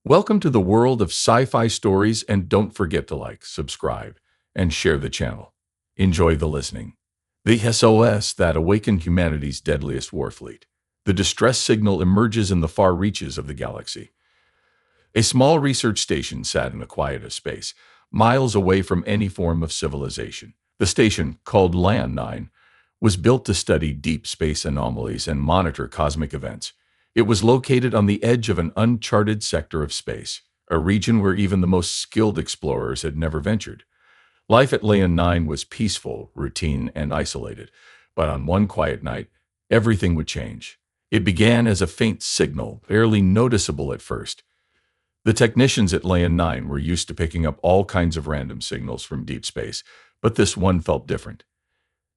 Welcome to the world of sci-fi stories, and don't forget to like, subscribe, and share the channel. Enjoy the listening. The SOS that awakened humanity's deadliest warfleet. The distress signal emerges in the far reaches of the galaxy. A small research station sat in the quiet of space, miles away from any form of civilization. The station, called Land 9, was built to study deep space anomalies and monitor cosmic events. It was located on the edge of an uncharted sector of space, a region where even the most skilled explorers had never ventured. Life at Land 9 was peaceful, routine, and isolated, but on one quiet night, everything would change. It began as a faint signal, barely noticeable at first. The technicians at Land 9 were used to picking up all kinds of random signals from deep space, but this one felt different.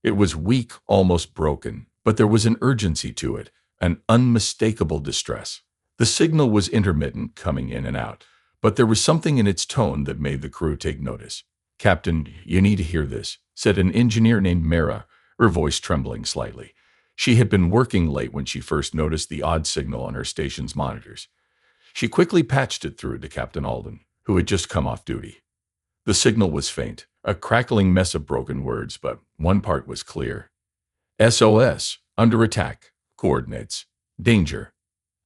It was weak, almost broken, but there was an urgency to it, an unmistakable distress. The signal was intermittent, coming in and out, but there was something in its tone that made the crew take notice. "Captain, you need to hear this," said an engineer named Mara, her voice trembling slightly. She had been working late when she first noticed the odd signal on her station's monitors. She quickly patched it through to Captain Alden, who had just come off duty. The signal was faint, a crackling mess of broken words, but one part was clear. SOS, under attack. Coordinates. Danger.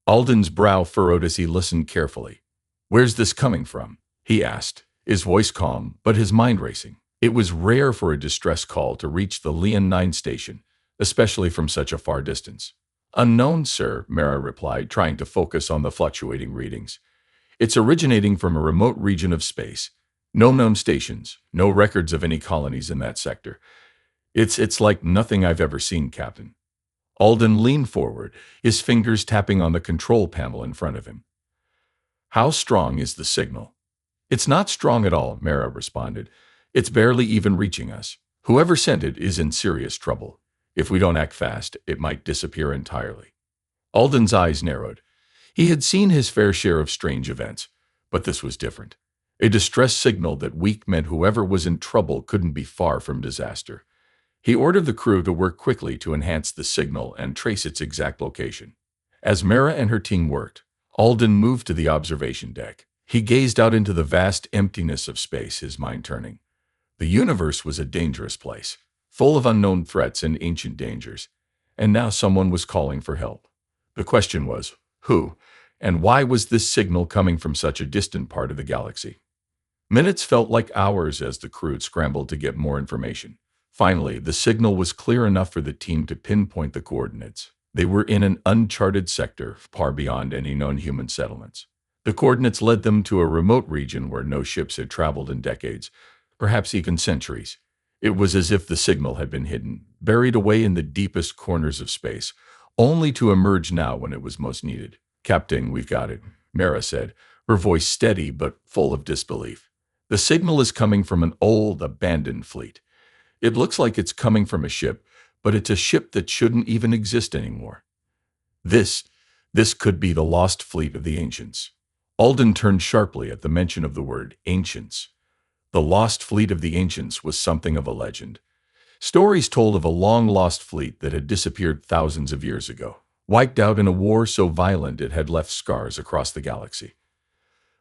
Alden's brow furrowed as he listened carefully. "Where's this coming from?" he asked, his voice calm, but his mind racing. It was rare for a distress call to reach the Leon 9 station, especially from such a far distance. "Unknown, sir," Mara replied, trying to focus on the fluctuating readings. "It's originating from a remote region of space. No known stations, no records of any colonies in that sector. It's like nothing I've ever seen, Captain." Alden leaned forward, his fingers tapping on the control panel in front of him. "How strong is the signal?" "It's not strong at all," Mara responded. "It's barely even reaching us. Whoever sent it is in serious trouble. If we don't act fast, it might disappear entirely." Alden's eyes narrowed. He had seen his fair share of strange events, but this was different. A distress signal that weak meant whoever was in trouble couldn't be far from disaster. He ordered the crew to work quickly to enhance the signal and trace its exact location. As Mara and her team worked, Alden moved to the observation deck. He gazed out into the vast emptiness of space, his mind turning. The universe was a dangerous place, full of unknown threats and ancient dangers, and now someone was calling for help. The question was, who, and why was this signal coming from such a distant part of the galaxy? Minutes felt like hours as the crew scrambled to get more information. Finally, the signal was clear enough for the team to pinpoint the coordinates. They were in an uncharted sector, far beyond any known human settlements. The coordinates led them to a remote region where no ships had traveled in decades, perhaps even centuries. It was as if the signal had been hidden, buried away in the deepest corners of space, only to emerge now when it was most needed. "Captain, we've got it," Mara said, her voice steady but full of disbelief. "The signal is coming from an old, abandoned fleet. It looks like it's coming from a ship, but it's a ship that shouldn't even exist anymore. This could be the lost fleet of the ancients." Alden turned sharply at the mention of the word ancients. The lost fleet of the ancients was something of a legend. Stories told of a long-lost fleet that had disappeared thousands of years ago, wiped out in a war so violent it had left scars across the galaxy.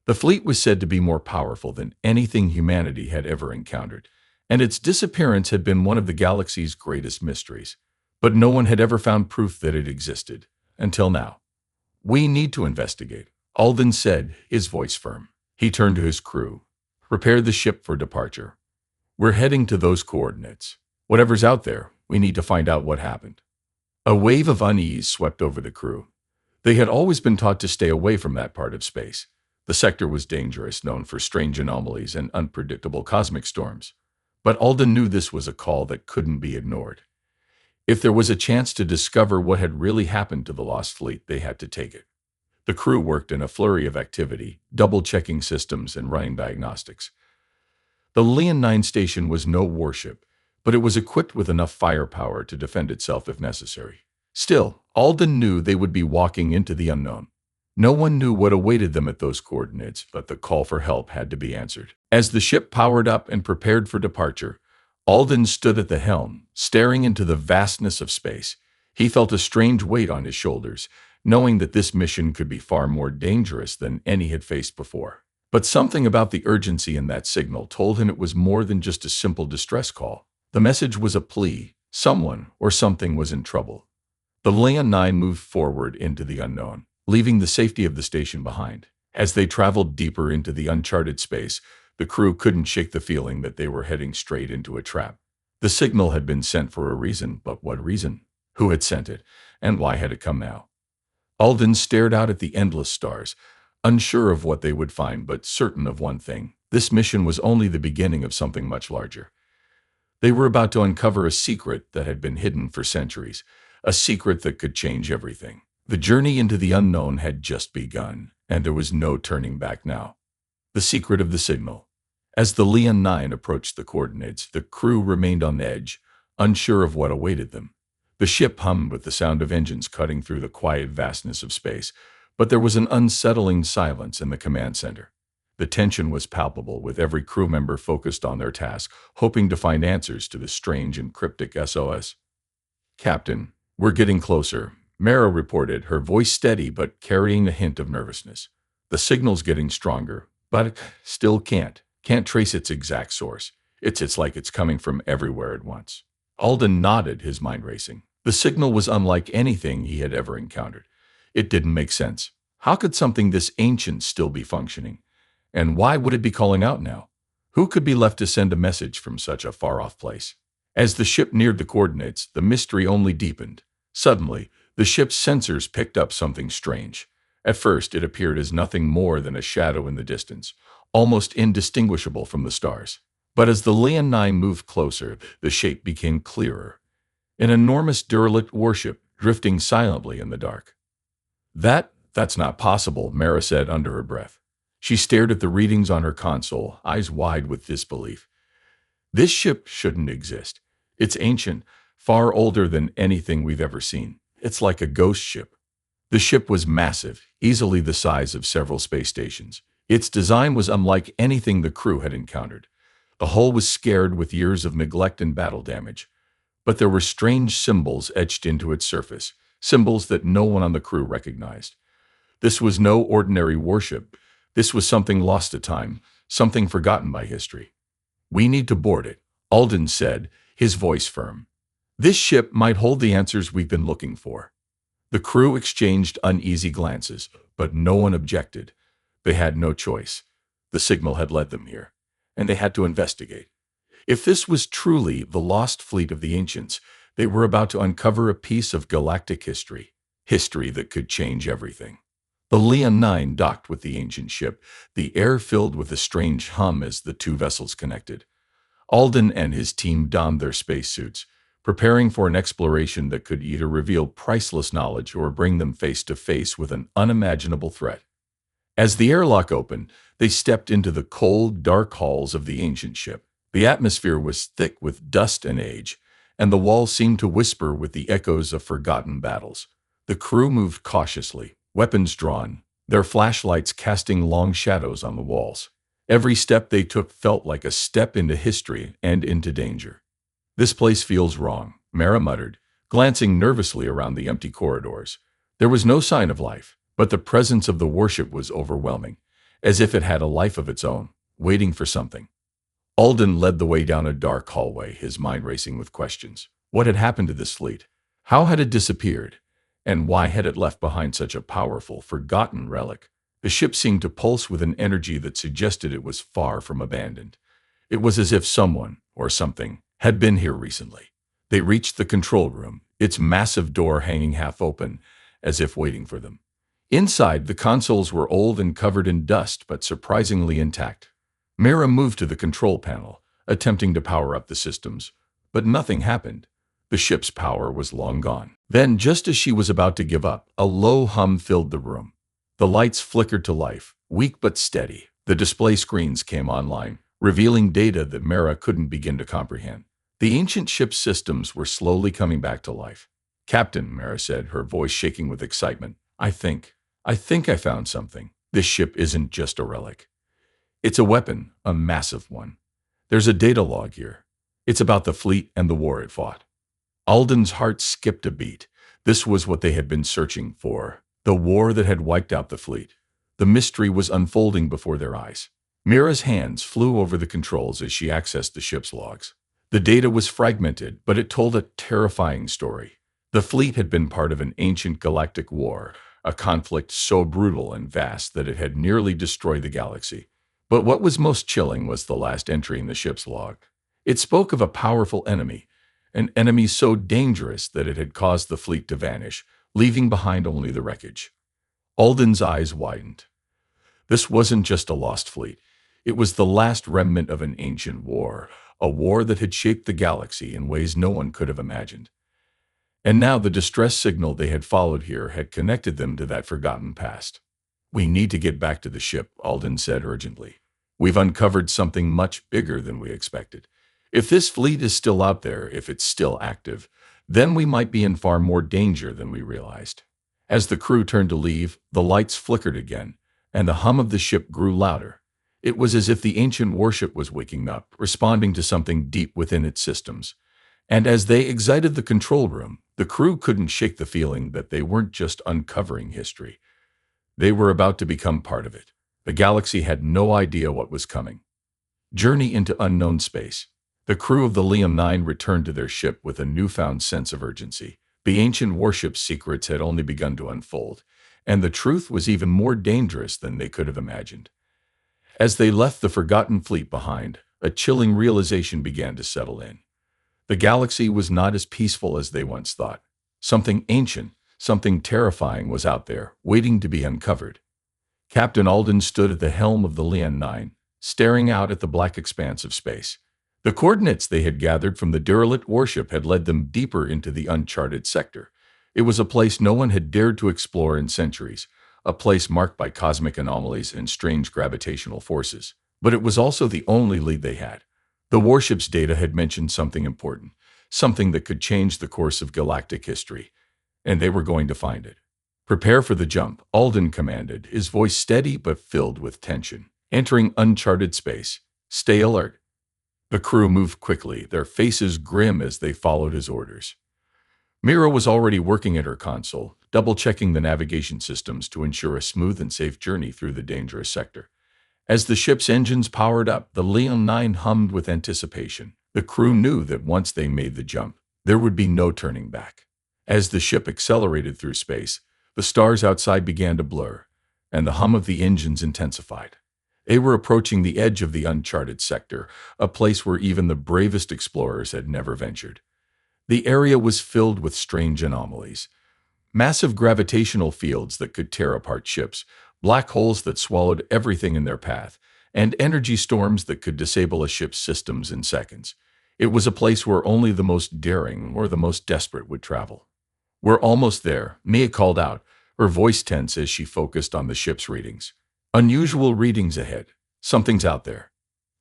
The fleet was said to be more powerful than anything humanity had ever encountered, and its disappearance had been one of the galaxy's greatest mysteries. But no one had ever found proof that it existed, until now. "We need to investigate," Alden said, his voice firm. He turned to his crew. "Prepare the ship for departure. We're heading to those coordinates. Whatever's out there, we need to find out what happened." A wave of unease swept over the crew. They had always been taught to stay away from that part of space. The sector was dangerous, known for strange anomalies and unpredictable cosmic storms. But Alden knew this was a call that couldn't be ignored. If there was a chance to discover what had really happened to the lost fleet, they had to take it. The crew worked in a flurry of activity, double-checking systems and running diagnostics. The Leon 9 station was no warship, but it was equipped with enough firepower to defend itself if necessary. Still, Alden knew they would be walking into the unknown. No one knew what awaited them at those coordinates, but the call for help had to be answered. As the ship powered up and prepared for departure, Alden stood at the helm, staring into the vastness of space. He felt a strange weight on his shoulders, knowing that this mission could be far more dangerous than any had faced before. But something about the urgency in that signal told him it was more than just a simple distress call. The message was a plea. Someone or something was in trouble. The Leon 9 moved forward into the unknown, leaving the safety of the station behind. As they traveled deeper into the uncharted space, the crew couldn't shake the feeling that they were heading straight into a trap. The signal had been sent for a reason, but what reason? Who had sent it? And why had it come now? Alden stared out at the endless stars, unsure of what they would find, but certain of one thing. This mission was only the beginning of something much larger. They were about to uncover a secret that had been hidden for centuries, a secret that could change everything. The journey into the unknown had just begun, and there was no turning back now. The secret of the signal. As the Leon 9 approached the coordinates, the crew remained on edge, unsure of what awaited them. The ship hummed with the sound of engines cutting through the quiet vastness of space, but there was an unsettling silence in the command center. The tension was palpable, with every crew member focused on their task, hoping to find answers to the strange and cryptic SOS. "Captain, we're getting closer," Mara reported, her voice steady but carrying a hint of nervousness. "The signal's getting stronger, but still can't trace its exact source. It's like it's coming from everywhere at once." Alden nodded, his mind racing. The signal was unlike anything he had ever encountered. It didn't make sense. How could something this ancient still be functioning? And why would it be calling out now? Who could be left to send a message from such a far-off place? As the ship neared the coordinates, the mystery only deepened. Suddenly, the ship's sensors picked up something strange. At first, it appeared as nothing more than a shadow in the distance, almost indistinguishable from the stars. But as the Leon 9 moved closer, the shape became clearer. An enormous derelict warship drifting silently in the dark. That's not possible," Mara said under her breath. She stared at the readings on her console, eyes wide with disbelief. "This ship shouldn't exist. It's ancient, far older than anything we've ever seen. It's like a ghost ship." The ship was massive, easily the size of several space stations. Its design was unlike anything the crew had encountered. The hull was scarred with years of neglect and battle damage. But there were strange symbols etched into its surface, symbols that no one on the crew recognized. This was no ordinary warship. This was something lost to time, something forgotten by history. "We need to board it," Alden said, his voice firm. "This ship might hold the answers we've been looking for." The crew exchanged uneasy glances, but no one objected. They had no choice. The signal had led them here, and they had to investigate. If this was truly the lost fleet of the ancients, they were about to uncover a piece of galactic history, history that could change everything. The Leon 9 docked with the ancient ship, the air filled with a strange hum as the two vessels connected. Alden and his team donned their spacesuits, preparing for an exploration that could either reveal priceless knowledge or bring them face to face with an unimaginable threat. As the airlock opened, they stepped into the cold, dark halls of the ancient ship. The atmosphere was thick with dust and age, and the walls seemed to whisper with the echoes of forgotten battles. The crew moved cautiously, weapons drawn, their flashlights casting long shadows on the walls. Every step they took felt like a step into history and into danger. "This place feels wrong," Mara muttered, glancing nervously around the empty corridors. There was no sign of life, but the presence of the warship was overwhelming, as if it had a life of its own, waiting for something. Alden led the way down a dark hallway, his mind racing with questions. What had happened to this fleet? How had it disappeared? And why had it left behind such a powerful, forgotten relic? The ship seemed to pulse with an energy that suggested it was far from abandoned. It was as if someone, or something, had been here recently. They reached the control room, its massive door hanging half open, as if waiting for them. Inside, the consoles were old and covered in dust, but surprisingly intact. Mara moved to the control panel, attempting to power up the systems, but nothing happened. The ship's power was long gone. Then, just as she was about to give up, a low hum filled the room. The lights flickered to life, weak but steady. The display screens came online, revealing data that Mara couldn't begin to comprehend. The ancient ship's systems were slowly coming back to life. "Captain," Mara said, her voice shaking with excitement, I think I found something. This ship isn't just a relic. It's a weapon, a massive one. There's a data log here. It's about the fleet and the war it fought." Alden's heart skipped a beat. This was what they had been searching for. The war that had wiped out the fleet. The mystery was unfolding before their eyes. Mira's hands flew over the controls as she accessed the ship's logs. The data was fragmented, but it told a terrifying story. The fleet had been part of an ancient galactic war, a conflict so brutal and vast that it had nearly destroyed the galaxy. But what was most chilling was the last entry in the ship's log. It spoke of a powerful enemy, an enemy so dangerous that it had caused the fleet to vanish, leaving behind only the wreckage. Alden's eyes widened. This wasn't just a lost fleet. It was the last remnant of an ancient war, a war that had shaped the galaxy in ways no one could have imagined. And now the distress signal they had followed here had connected them to that forgotten past. "We need to get back to the ship," Alden said urgently. "We've uncovered something much bigger than we expected. If this fleet is still out there, if it's still active, then we might be in far more danger than we realized." As the crew turned to leave, the lights flickered again, and the hum of the ship grew louder. It was as if the ancient warship was waking up, responding to something deep within its systems. And as they exited the control room, the crew couldn't shake the feeling that they weren't just uncovering history. They were about to become part of it. The galaxy had no idea what was coming. Journey into unknown space. The crew of the Liam 9 returned to their ship with a newfound sense of urgency. The ancient warship's secrets had only begun to unfold, and the truth was even more dangerous than they could have imagined. As they left the forgotten fleet behind, a chilling realization began to settle in. The galaxy was not as peaceful as they once thought. Something ancient, something terrifying was out there, waiting to be uncovered. Captain Alden stood at the helm of the Liam 9, staring out at the black expanse of space. The coordinates they had gathered from the derelict warship had led them deeper into the uncharted sector. It was a place no one had dared to explore in centuries, a place marked by cosmic anomalies and strange gravitational forces. But it was also the only lead they had. The warship's data had mentioned something important, something that could change the course of galactic history, and they were going to find it. "Prepare for the jump," Alden commanded, his voice steady but filled with tension. "Entering uncharted space. Stay alert." The crew moved quickly, their faces grim as they followed his orders. Mira was already working at her console, double-checking the navigation systems to ensure a smooth and safe journey through the dangerous sector. As the ship's engines powered up, the Liam 9 hummed with anticipation. The crew knew that once they made the jump, there would be no turning back. As the ship accelerated through space, the stars outside began to blur, and the hum of the engines intensified. They were approaching the edge of the uncharted sector, a place where even the bravest explorers had never ventured. The area was filled with strange anomalies. Massive gravitational fields that could tear apart ships, black holes that swallowed everything in their path, and energy storms that could disable a ship's systems in seconds. It was a place where only the most daring or the most desperate would travel. "We're almost there," Mia called out, her voice tense as she focused on the ship's readings. "Unusual readings ahead. Something's out there."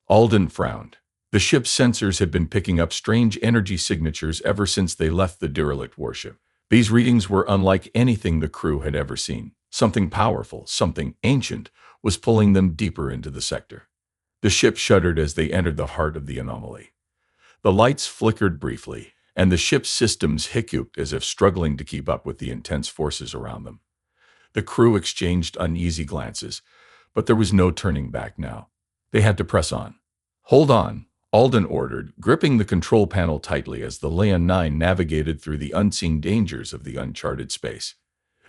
Alden frowned. The ship's sensors had been picking up strange energy signatures ever since they left the derelict warship. These readings were unlike anything the crew had ever seen. Something powerful, something ancient, was pulling them deeper into the sector. The ship shuddered as they entered the heart of the anomaly. The lights flickered briefly, and the ship's systems hiccuped as if struggling to keep up with the intense forces around them. The crew exchanged uneasy glances, but there was no turning back now. They had to press on. "Hold on," Alden ordered, gripping the control panel tightly as the Liam 9 navigated through the unseen dangers of the uncharted space.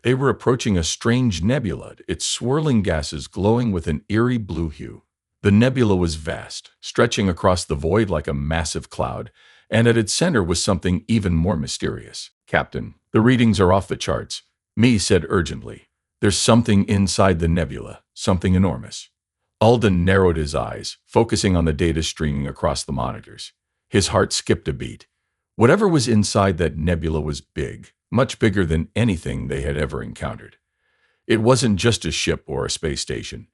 They were approaching a strange nebula, its swirling gases glowing with an eerie blue hue. The nebula was vast, stretching across the void like a massive cloud, and at its center was something even more mysterious. "Captain, the readings are off the charts," Mee said urgently. "There's something inside the nebula, something enormous." Alden narrowed his eyes, focusing on the data streaming across the monitors. His heart skipped a beat. Whatever was inside that nebula was big, much bigger than anything they had ever encountered. It wasn't just a ship or a space station.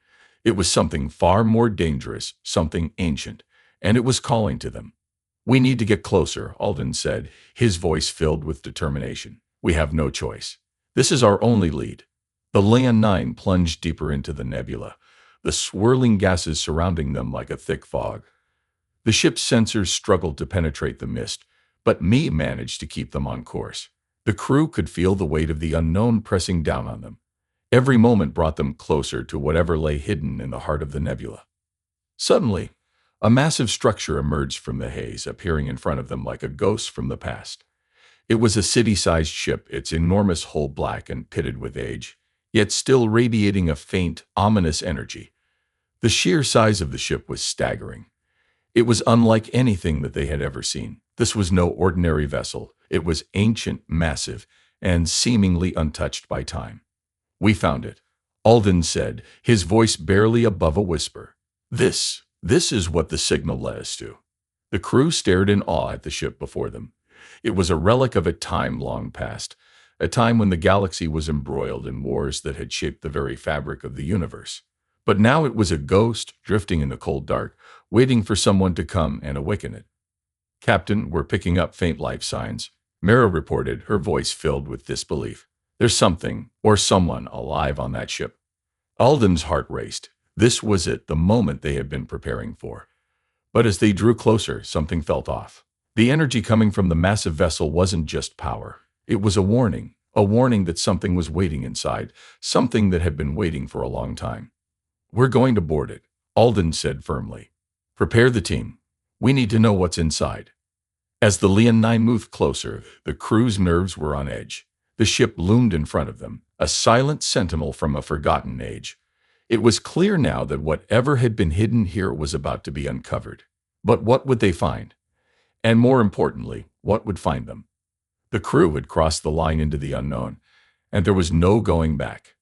It was something far more dangerous, something ancient, and it was calling to them. "We need to get closer," Alden said, his voice filled with determination. "We have no choice. This is our only lead." The Liam 9 plunged deeper into the nebula, the swirling gases surrounding them like a thick fog. The ship's sensors struggled to penetrate the mist, but Mee managed to keep them on course. The crew could feel the weight of the unknown pressing down on them. Every moment brought them closer to whatever lay hidden in the heart of the nebula. Suddenly, a massive structure emerged from the haze, appearing in front of them like a ghost from the past. It was a city-sized ship, its enormous hull black and pitted with age, yet still radiating a faint, ominous energy. The sheer size of the ship was staggering. It was unlike anything that they had ever seen. This was no ordinary vessel. It was ancient, massive, and seemingly untouched by time. "We found it," Alden said, his voice barely above a whisper. This is what the signal led us to." The crew stared in awe at the ship before them. It was a relic of a time long past, a time when the galaxy was embroiled in wars that had shaped the very fabric of the universe. But now it was a ghost drifting in the cold dark, waiting for someone to come and awaken it. "Captain, we're picking up faint life signs," Mara reported, her voice filled with disbelief. "There's something, or someone, alive on that ship." Alden's heart raced. This was it, the moment they had been preparing for. But as they drew closer, something felt off. The energy coming from the massive vessel wasn't just power. It was a warning that something was waiting inside, something that had been waiting for a long time. "We're going to board it," Alden said firmly. "Prepare the team. We need to know what's inside." As the Leon 9 moved closer, the crew's nerves were on edge. The ship loomed in front of them, a silent sentinel from a forgotten age. It was clear now that whatever had been hidden here was about to be uncovered. But what would they find? And more importantly, what would find them? The crew had crossed the line into the unknown, and there was no going back.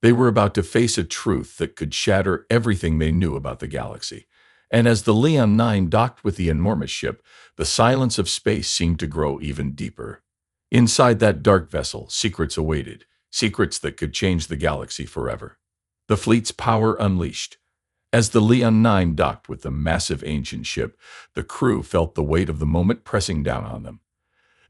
They were about to face a truth that could shatter everything they knew about the galaxy. And as the Leon 9 docked with the enormous ship, the silence of space seemed to grow even deeper. Inside that dark vessel, secrets awaited, secrets that could change the galaxy forever. The fleet's power unleashed. As the Leon 9 docked with the massive ancient ship, the crew felt the weight of the moment pressing down on them.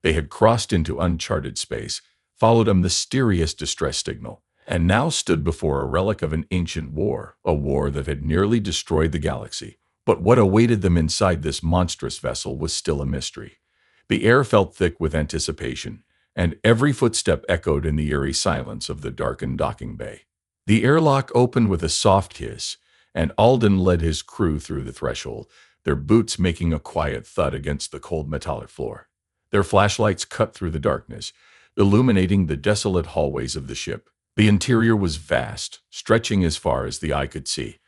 They had crossed into uncharted space, followed a mysterious distress signal, and now stood before a relic of an ancient war, a war that had nearly destroyed the galaxy. But what awaited them inside this monstrous vessel was still a mystery. The air felt thick with anticipation, and every footstep echoed in the eerie silence of the darkened docking bay. The airlock opened with a soft hiss, and Alden led his crew through the threshold, their boots making a quiet thud against the cold metallic floor. Their flashlights cut through the darkness, illuminating the desolate hallways of the ship. The interior was vast, stretching as far as the eye could see.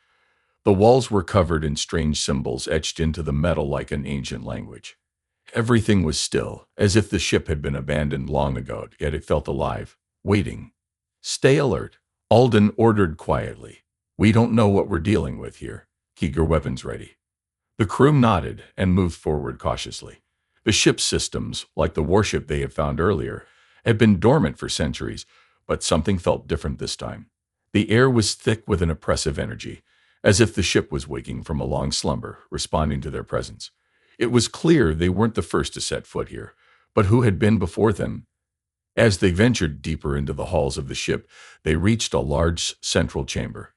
The walls were covered in strange symbols etched into the metal like an ancient language. Everything was still, as if the ship had been abandoned long ago, yet it felt alive, waiting. "Stay alert," Alden ordered quietly. "We don't know what we're dealing with here. Keep your weapons ready." The crew nodded and moved forward cautiously. The ship's systems, like the warship they had found earlier, had been dormant for centuries, but something felt different this time. The air was thick with an oppressive energy, as if the ship was waking from a long slumber, responding to their presence. It was clear they weren't the first to set foot here, but who had been before them? As they ventured deeper into the halls of the ship, they reached a large central chamber.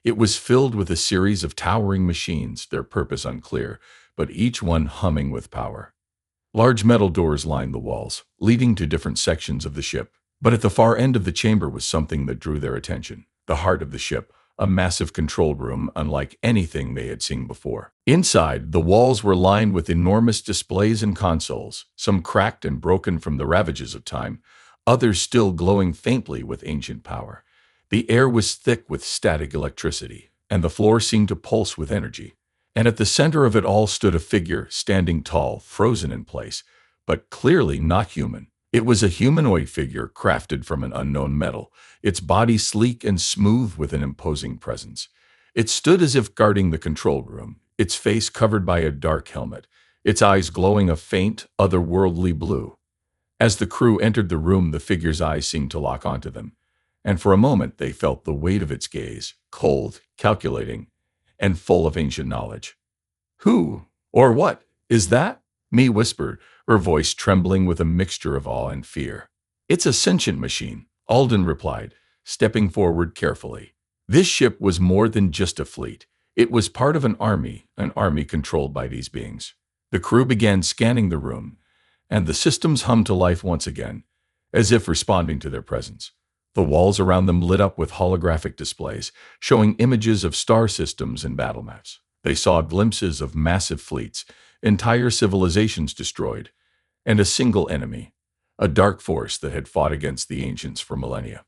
It was filled with a series of towering machines, their purpose unclear, but each one humming with power. Large metal doors lined the walls, leading to different sections of the ship. But at the far end of the chamber was something that drew their attention. The heart of the ship, a massive control room unlike anything they had seen before. Inside, the walls were lined with enormous displays and consoles, some cracked and broken from the ravages of time, others still glowing faintly with ancient power. The air was thick with static electricity, and the floor seemed to pulse with energy. And at the center of it all stood a figure, standing tall, frozen in place, but clearly not human. It was a humanoid figure crafted from an unknown metal, its body sleek and smooth with an imposing presence. It stood as if guarding the control room, its face covered by a dark helmet, its eyes glowing a faint, otherworldly blue. As the crew entered the room, the figure's eyes seemed to lock onto them, and for a moment they felt the weight of its gaze, cold, calculating, and full of ancient knowledge. "Who, or what, is that?" Mee whispered, her voice trembling with a mixture of awe and fear. "It's a sentient machine," Alden replied, stepping forward carefully. This ship was more than just a fleet. It was part of an army controlled by these beings. The crew began scanning the room, and the systems hummed to life once again, as if responding to their presence. The walls around them lit up with holographic displays, showing images of star systems and battle maps. They saw glimpses of massive fleets, entire civilizations destroyed, and a single enemy, a dark force that had fought against the ancients for millennia.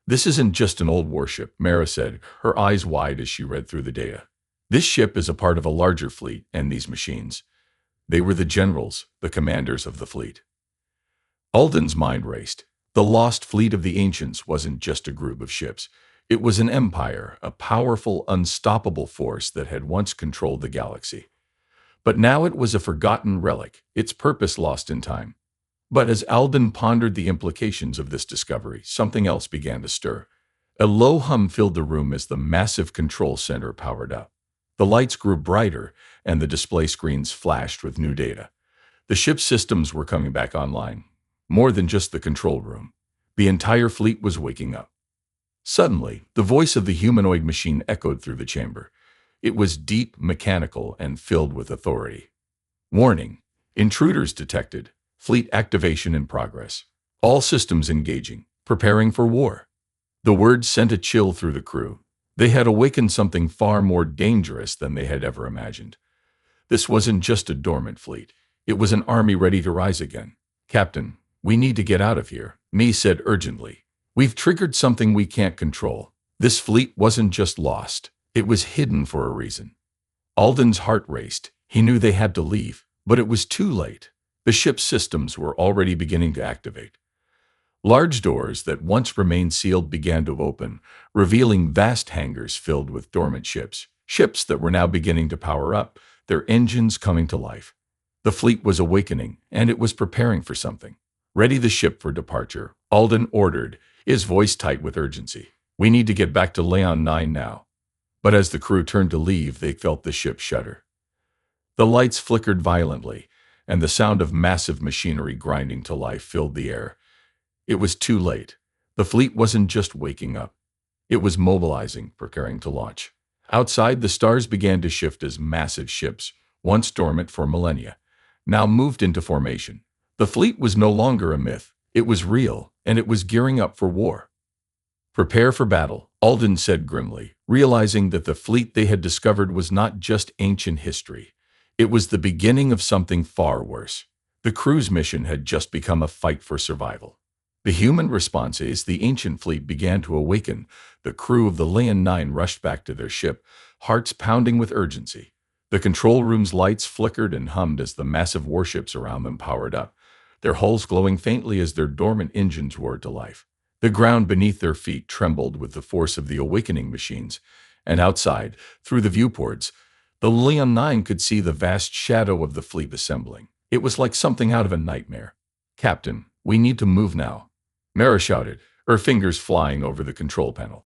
This isn't just an old warship, Mara said, her eyes wide as she read through the data. This ship is a part of a larger fleet, and these machines, they were the generals, the commanders of the fleet. Alden's mind raced. The lost fleet of the ancients wasn't just a group of ships. It was an empire, a powerful, unstoppable force that had once controlled the galaxy. But now it was a forgotten relic, its purpose lost in time. But as Alden pondered the implications of this discovery, something else began to stir. A low hum filled the room as the massive control center powered up. The lights grew brighter, and the display screens flashed with new data. The ship's systems were coming back online. More than just the control room. The entire fleet was waking up. Suddenly, the voice of the humanoid machine echoed through the chamber. It was deep, mechanical, and filled with authority. Warning: intruders detected. Fleet activation in progress. All systems engaging. Preparing for war. The words sent a chill through the crew. They had awakened something far more dangerous than they had ever imagined. This wasn't just a dormant fleet. It was an army ready to rise again. "Captain, we need to get out of here," Mee said urgently. "We've triggered something we can't control." This fleet wasn't just lost. It was hidden for a reason. Alden's heart raced. He knew they had to leave, but it was too late. The ship's systems were already beginning to activate. Large doors that once remained sealed began to open, revealing vast hangars filled with dormant ships. Ships that were now beginning to power up, their engines coming to life. The fleet was awakening, and it was preparing for something. "Ready the ship for departure," Alden ordered, his voice tight with urgency. "We need to get back to Leon 9 now." But as the crew turned to leave, they felt the ship shudder. The lights flickered violently, and the sound of massive machinery grinding to life filled the air. It was too late. The fleet wasn't just waking up. It was mobilizing, preparing to launch. Outside, the stars began to shift as massive ships, once dormant for millennia, now moved into formation. The fleet was no longer a myth. It was real, and it was gearing up for war. "Prepare for battle," Alden said grimly, realizing that the fleet they had discovered was not just ancient history. It was the beginning of something far worse. The crew's mission had just become a fight for survival. The human response is the ancient fleet began to awaken. The crew of the Leon 9 rushed back to their ship, hearts pounding with urgency. The control room's lights flickered and hummed as the massive warships around them powered up, their hulls glowing faintly as their dormant engines roared to life. The ground beneath their feet trembled with the force of the awakening machines, and outside, through the viewports, the Leon 9 could see the vast shadow of the fleet assembling. It was like something out of a nightmare. "Captain, we need to move now," Mara shouted, her fingers flying over the control panel.